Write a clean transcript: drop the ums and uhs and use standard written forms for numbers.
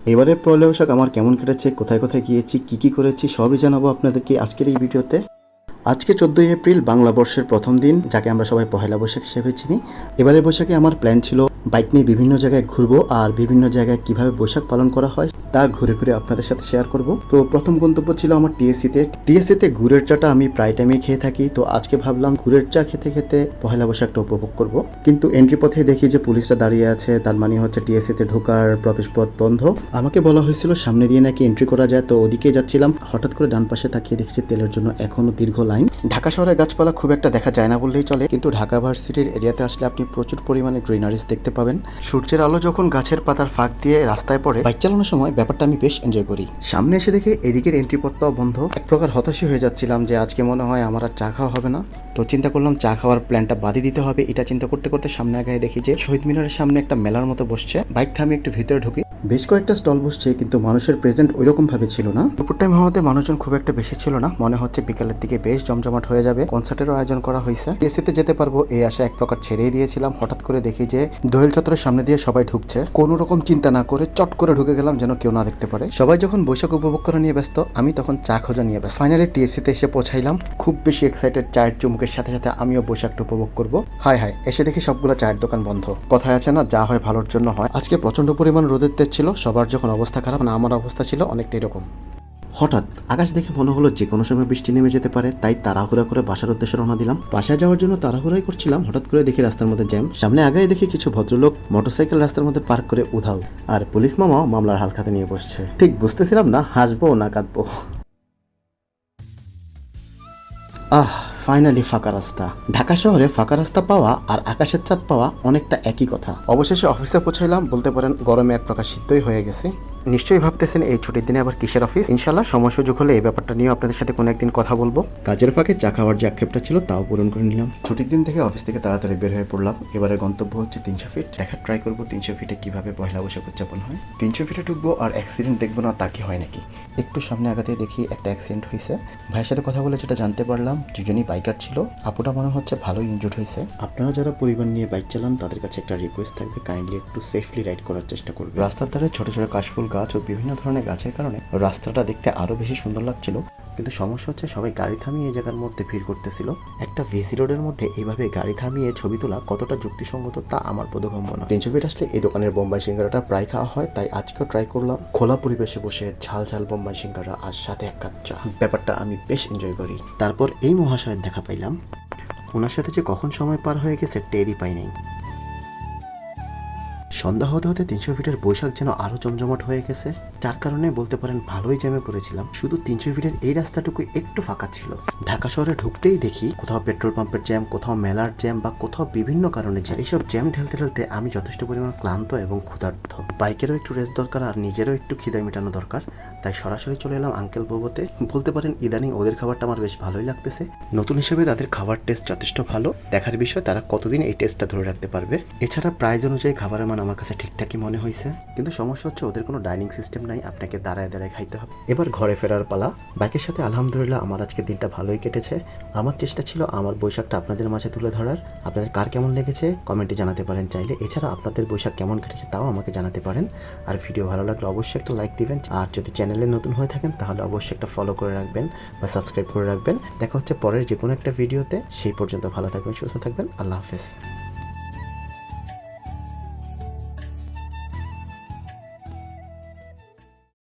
এবারে পয়লা বৈশাখ আমার কেমন কেটেছে, কোথায় কোথায় গিয়েছি, কি করেছি সবই জানাবো আপনাদেরকে আজকের এই ভিডিওতে। আজকে 14ই এপ্রিল বাংলা বর্ষের প্রথম দিন, যাকে আমরা সবাই পহেলা বৈশাখ হিসেবে চিনি। এবারে বৈশাখে আমার প্ল্যান ছিল বাইক নিয়ে বিভিন্ন জায়গায় ঘুরবো আর বিভিন্ন জায়গায় কিভাবে বৈশাখ পালন করা হয় তা ঘুরে ঘুরে আপনাদের সাথে শেয়ার করব। তো প্রথম গন্তব্য ছিল আমার টিএসসিতে গুড়ের চাটা আমি প্রায় টাইমে খেয়ে থাকি। তো আজকে ভাবলাম গুড়ের চা খেতে খেতে পহেলা বৈশাখটা উপভোগ করব। কিন্তু এন্ট্রি পথে দেখি যে পুলিশরা দাঁড়িয়ে আছে, তার মানে হচ্ছে টিএসসিতে ঢোকার প্রবেশপথ বন্ধ। আমাকে বলা হয়েছিল সামনে দিয়ে নাকি এন্ট্রি করা যায়, তো ওদিকে যাচ্ছিলাম। হঠাৎ করে ডান পাশে তাকিয়ে দেখছি তেলের জন্য এখনো দীর্ঘ লাইন। ঢাকা শহরে গাছপালা খুব একটা দেখা যায় না বললেই চলে, কিন্তু ঢাকা ভার্সিটির এরিয়াতে আসলে আপনি প্রচুর পরিমাণে গ্রিনারিজ দেখতে পাবেন। সূর্যের আলো যখন গাছের পাতার ফাঁক দিয়ে রাস্তায় পড়ে, বাইক চালানোর সময় ব্যাপারটা আমি বেশ এনজয় করি। সামনে এসে দেখে এদিকের এন্ট্রি পথটাও বন্ধ। এক প্রকার হতাশই হয়ে যাচ্ছিলাম যে আজকে মনে হয় আমার আর চা খাওয়া হবে না। তো চিন্তা করলাম চা খাওয়ার প্ল্যানটা বাদই দিতে হবে। এটা চিন্তা করতে করতে সামনে আগায় দেখি যে শহীদ মিনারের সামনে একটা মেলার মতো বসছে। বাইক থামিয়ে একটু ভিতরে ঢুকি, বেশ কয়েকটা স্টল বসছে, কিন্তু মানুষের প্রেজেন্ট ওইরকম ভাবে ছিল না। দুপুর টাইম হওয়াতে মানুষজন খুব একটা বেশি ছিল না, মনে হচ্ছে বিকালের দিকে বেশ জমজমাট হয়ে যাবে। কনসার্টেরও আয়োজন করা হয়েছে। এসিতে যেতে পারবো এই আশা এক প্রকার ছেড়েই দিয়েছিলাম। হঠাৎ করে দেখি যে দোয়েল চত্বরের সামনে দিয়ে সবাই ঢুকছে। কোনো রকম চিন্তা না করে চট করে ঢুকে গেলাম যেন কেউ না দেখতে পারে। সবাই যখন বৈশাখ উপভোগ করা নিয়ে ব্যস্ত, আমি তখন চা খোঁজা নিয়ে ব্যস্ত। ফাইনালি টিএসসিতে এসে পৌঁছাইলাম, খুব বেশি এক্সাইটেড। চায়ের চুমুকের সাথে সাথে আমিও বৈশাখটা উপভোগ করবো। হায় হায়, এসে দেখি সবগুলো চায়ের দোকান বন্ধ। কথায় আছে না, যা হয় ভালোর জন্য হয়। আজকে প্রচন্ড পরিমাণ রোদের তেজ ছিল, সবার যখন অবস্থা খারাপ না আমার অবস্থা ছিল অনেকটা এরকম। হঠাৎ আকাশ দেখে মনে হলো যে কোনো সময় বৃষ্টি নেমে যেতে পারে, তাই তাড়াহুড়া করে বাসার উদ্দেশ্যে রওনা দিলাম। বাসায় যাওয়ার জন্য তাড়াহুড়াই করছিলাম, হঠাৎ করে দেখি রাস্তার মধ্যে জ্যাম। সামনে আগায় দেখি কিছু ভদ্রলোক মোটরসাইকেল রাস্তার মধ্যে পার্ক করে উধাও, আর পুলিশ মামাও মামলার হাল খাতে নিয়ে বসছে। ঠিক বুঝতেছিলাম না হাসবো না কাঁদবো। ফাইনালি ফাঁকা রাস্তা। ঢাকা শহরে ফাঁকা রাস্তা পাওয়া আর আকাশের চাঁদ পাওয়া অনেকটা একই কথা। অবশেষে অফিসে পৌঁছাইলাম, বলতে পারেন গরমে এক প্রকার সিদ্ধই হয়ে গেছে। নিশ্চয়ই ভাবতেছেন এই ছুটির দিনে আবার কিসের অফিস। ইনশাল্লাহ সময় সুযোগ হলে এই ব্যাপারটা নিয়ে আপনাদের সাথে কোনো একদিন কথা বলবো। কাজের ফাঁকে চা খাওয়ার যে আক্ষেপটা ছিল তাও পূরণ করে নিলাম। ছুটির দিন থেকে অফিস থেকে তাড়াতাড়ি বের হয়ে পড়লাম। এবারে গন্তব্য হচ্ছে 300 ফিট। দেখার ট্রাই করবো 300 ফিটে কিভাবে পয়লা বৈশাখ উদযাপন হয়। 300 ফিটে ঢুকবো আর অ্যাক্সিডেন্ট দেখবো না তা কি হয় নাকি। একটু সামনে আগাতে দেখি একটা অ্যাক্সিডেন্ট হয়েছে। ভাইয়ের সাথে কথা বলে যেটা জানতে পারলাম, দুজনই বাইকার ছিল। আপুটা মনে হচ্ছে ভালোই ইনজুর্ড হয়েছে। আপনারা যারা পরিবার নিয়ে বাইক চালান তাদের কাছে একটা রিকোয়েস্ট থাকবে, কাইন্ডলি একটু সেফলি রাইড করার চেষ্টা করবে। রাস্তার ধারে ছোট ছোট কাশফুল গাছ ও বিভিন্ন ধরনের গাছের কারণে রাস্তাটা দেখতে আরো বেশি সুন্দর লাগছিল। কিন্তু সমস্যা হচ্ছে সবাই গাড়ি থামিয়ে এই জায়গার মধ্যে ভিড় করতেছিল। একটা ভিসি রোডের মধ্যে এইভাবে গাড়ি থামিয়ে ছবি তোলা কতটা যুক্তিসঙ্গত তা আমার বোধগম্য না। 300 ফিট আসলে এই দোকানের বোম্বাই সিঙ্গারাটা প্রায় খাওয়া হয়, তাই আজকেও ট্রাই করলাম। খোলা পরিবেশে বসে ঝাল ঝাল বোম্বাই সিঙ্গারা আর সাথে এক কাপ চা, ব্যাপারটা আমি বেশ এনজয় করি। তারপর এই মহাশয়ের দেখা পাইলাম। ওনার সাথে যে কখন সময় পার হয়ে গেছে টেরই পাই নাই। সন্ধ্যা হতে হতে 300 ফিটের বৈশাখ যেন আরো জমজমাট হয়ে গেছে, যার কারণে বলতে পারেন ভালোই জ্যামে পড়েছিলাম। শুধু 300 ফিটের এই রাস্তাটুকু একটু ফাঁকা ছিল। ঢাকা শহরে ঢুকতেই দেখি কোথাও পেট্রোল পাম্পের জ্যাম, কোথাও মেলার জ্যাম, বা কোথাও বিভিন্ন কারণে জ্যাম। এইসব জ্যাম ঠেলতে ঠেলতে আমি যথেষ্ট পরিমাণ ক্লান্ত এবং ক্ষুধার্ত। বাইকেরও একটু রেস্ট দরকার আর নিজেরও একটু খিদা মেটানো দরকার, তাই সরাসরি চলে এলাম আঙ্কেল বোবোতে। বলতে পারেন ইদানিং ওদের খাবারটা আমার বেশ ভালোই লাগতেছে। নতুন হিসেবে তাদের খাবার টেস্ট যথেষ্ট ভালো। দেখার বিষয় তারা কতদিন এই টেস্টটা ধরে রাখতে পারবে। এছাড়া প্রাইস অনুযায়ী খাবারের মান আমার কাছে ঠিকঠাকই মনে হয়েছে, কিন্তু সমস্যা হচ্ছে ওদের কোনো ডাইনিং সিস্টেম নাই, আপনাকে দাঁড়ায় দাঁড়ায় খাইতে হবে। এবার ঘরে ফেরার পালা। বাইকের সাথে আলহামদুলিল্লাহ আমার আজকে দিনটা ভালোই কেটেছে। আমার চেষ্টা ছিল আমার বৈশাখটা আপনাদের মাঝে তুলে ধরার। আপনাদের কার কেমন লেগেছে কমেন্টে জানাতে পারেন চাইলে। এছাড়া আপনাদের বৈশাখ কেমন কেটেছে তাও আমাকে জানাতে পারেন। আর ভিডিও ভালো লাগলে অবশ্যই একটা লাইক দিবেন, আর যদি চ্যানেলে নতুন হয়ে থাকেন তাহলে অবশ্যই একটা ফলো করে রাখবেন বা সাবস্ক্রাইব করে রাখবেন। দেখা হচ্ছে পরের যে কোনো একটা ভিডিওতে। সেই পর্যন্ত ভালো থাকবেন, সুস্থ থাকবেন। আল্লাহ হাফেজ।